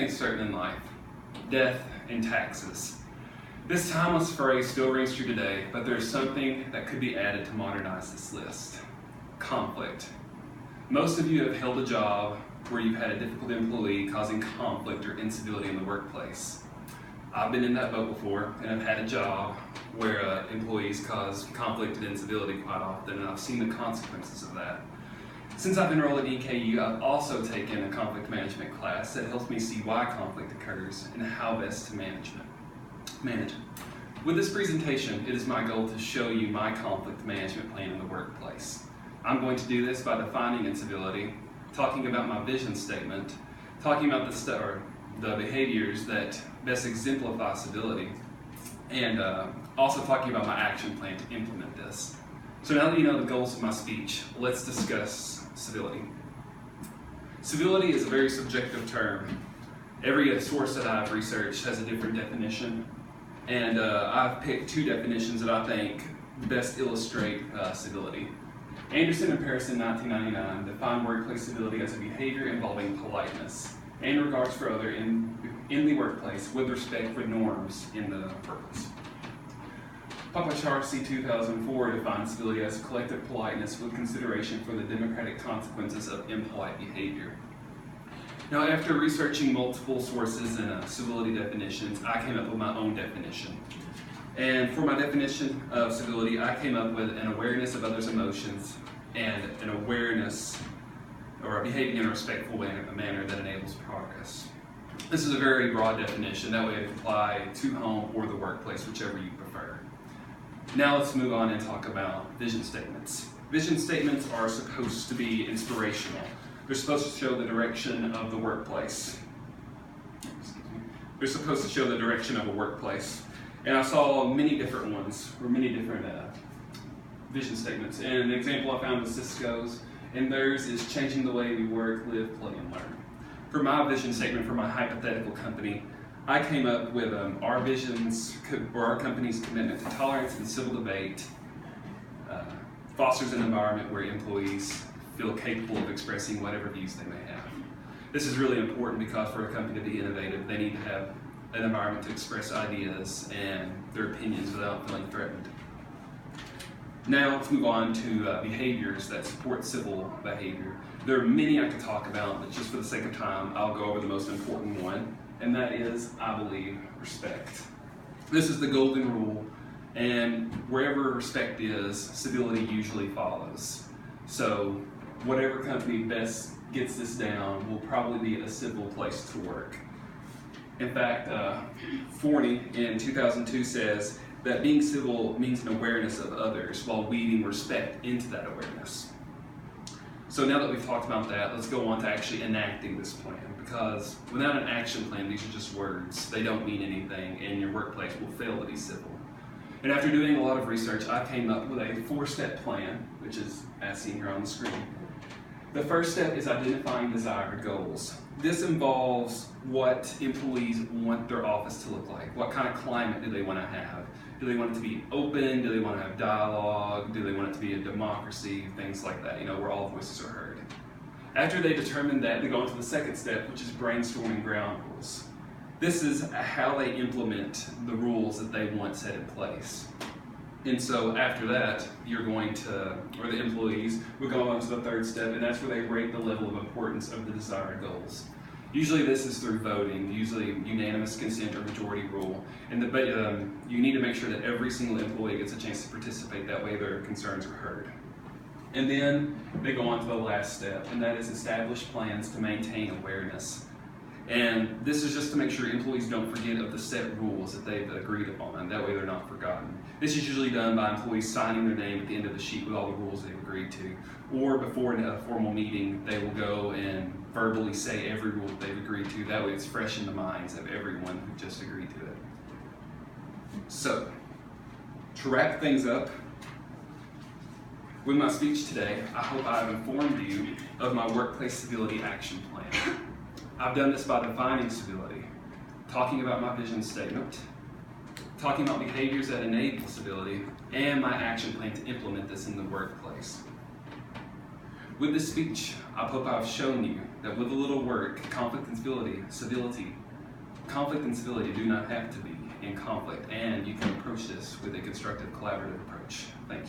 things certain in life: death and taxes. This timeless phrase still rings true today, but there's something that could be added to modernize this list: conflict. Most of you have held a job where you've had a difficult employee causing conflict or incivility in the workplace. I've been in that boat before, and I've had a job where employees cause conflict and incivility quite often, and I've seen the consequences of that. Since I've enrolled at EKU, I've also taken a conflict management class that helps me see why conflict occurs and how best to manage it. With this presentation, it is my goal to show you my conflict management plan in the workplace. I'm going to do this by defining incivility, talking about my vision statement, talking about the behaviors that best exemplify civility, and also talking about my action plan to implement this. So now that you know the goals of my speech, let's discuss civility. Civility is a very subjective term. Every source that I've researched has a different definition, and I've picked two definitions that I think best illustrate civility. Anderson and Paris in 1999 defined workplace civility as a behavior involving politeness and regards for others in the workplace with respect for norms in the workplace. Papacharsi 2004 defines civility as collective politeness with consideration for the democratic consequences of impolite behavior. Now, after researching multiple sources and civility definitions, I came up with my own definition. And for my definition of civility, I came up with an awareness of others' emotions and an awareness or behaving in a respectful manner that enables progress. This is a very broad definition. That way it can apply to home or the workplace, whichever you prefer. Now let's move on and talk about vision statements. Vision statements are supposed to be inspirational. They're supposed to show the direction of the workplace. They're supposed to show the direction of a workplace. And I saw many different ones, or many different vision statements. And an example I found was Cisco's, and theirs is changing the way we work, live, play, and learn. For my vision statement for my hypothetical company, I came up with our visions, or our company's commitment to tolerance and civil debate, fosters an environment where employees feel capable of expressing whatever views they may have. This is really important because for a company to be innovative, they need to have an environment to express ideas and their opinions without feeling threatened. Now let's move on to behaviors that support civil behavior. There are many I could talk about, but just for the sake of time, I'll go over the most important one, and that is, I believe, respect. This is the golden rule, and wherever respect is, civility usually follows. So whatever company best gets this down will probably be a civil place to work. In fact, Forney in 2002 says that being civil means an awareness of others while weaving respect into that awareness. So now that we've talked about that, let's go on to actually enacting this plan, because without an action plan, these are just words. They don't mean anything, and your workplace will fail to be civil. And after doing a lot of research, I came up with a 4-step plan, which is as seen here on the screen. The first step is identifying desired goals. This involves what employees want their office to look like. What kind of climate do they want to have? Do they want it to be open? Do they want to have dialogue? Do they want it to be a democracy? Things like that, where all voices are heard. After they determine that, they go on to the second step, which is brainstorming ground rules. This is how they implement the rules that they want set in place. And so after that, the employees will go on to the third step, and that's where they rate the level of importance of the desired goals. Usually this is through voting, usually unanimous consent or majority rule. And you need to make sure that every single employee gets a chance to participate, that way their concerns are heard. And then they go on to the last step, and that is establish plans to maintain awareness. And this is just to make sure employees don't forget of the set rules that they've agreed upon, that way they're not forgotten. This is usually done by employees signing their name at the end of the sheet with all the rules they've agreed to. Or before a formal meeting, they will go and verbally say every rule that they've agreed to, that way it's fresh in the minds of everyone who just agreed to it. So, to wrap things up, with my speech today, I hope I have informed you of my workplace civility action plan. I've done this by defining civility, talking about my vision statement, talking about behaviors that enable civility, and my action plan to implement this in the workplace. With this speech, I hope I've shown you that with a little work, conflict and civility do not have to be in conflict, and you can approach this with a constructive, collaborative approach. Thank you.